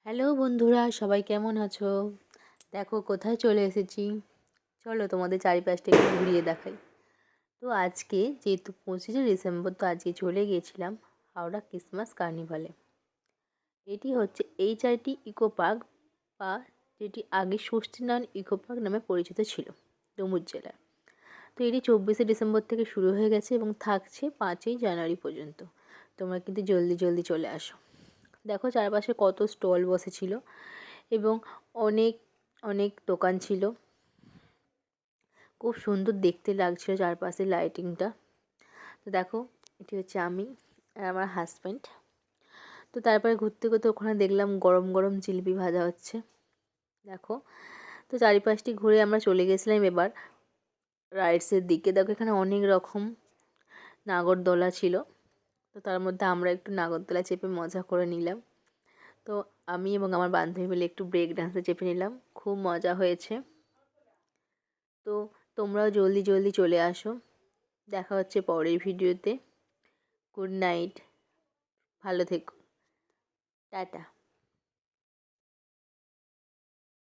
Hello বন্ধুরা, সবাই কেমন আছো? দেখো কোথায় চলে এসেছি। চলো তোমাদের চারিপাশটা একটু ঘুরিয়ে দেখাই। তো আজকে যেহেতু 25শে ডিসেম্বর, তো আজকে চলে গিয়েছিলাম হাওড়া ক্রিসমাস কার্নিভালে। এটি হচ্ছে HRT ইকো পার্ক, বা যেটি আগে ষষ্ঠীনারায়ণ ইকো পার্ক নামে পরিচিত ছিল ডুমুর জেলায়। তো এটি 24শে ডিসেম্বর থেকে শুরু হয়ে গেছে এবং থাকছে 5ই জানুয়ারি পর্যন্ত। তোমরা কিন্তু জলদি জলদি চলে আসো। দেখো চারপাশে কত স্টল বসেছিল এবং অনেক অনেক দোকান ছিল। খুব সুন্দর দেখতে লাগছিল চারপাশের লাইটিংটা। তো দেখো, এটি হচ্ছে আমি আর আমার হাজব্যান্ড। তো তারপরে ঘুরতে ঘুরতে ওখানে দেখলাম গরম গরম জিলিপি ভাজা হচ্ছে। দেখো, তো চারিপাশটি ঘুরে আমরা চলে গেছিলাম এবার রাইডসের দিকে। দেখো এখানে অনেক রকম নাগরদোলা ছিল। তো তার মধ্যে আমরা একটু নাগরদোলা চেপে মজা করে নিলাম। তো আমি এবং আমার বান্ধবী মিলে একটু ব্রেক ডান্সে চেপে নিলাম, খুব মজা হয়েছে। তো তোমরাও জলদি জলদি চলে আসো। দেখা হচ্ছে পরের ভিডিওতে। গুড নাইট, ভালো থেকো, টাটা।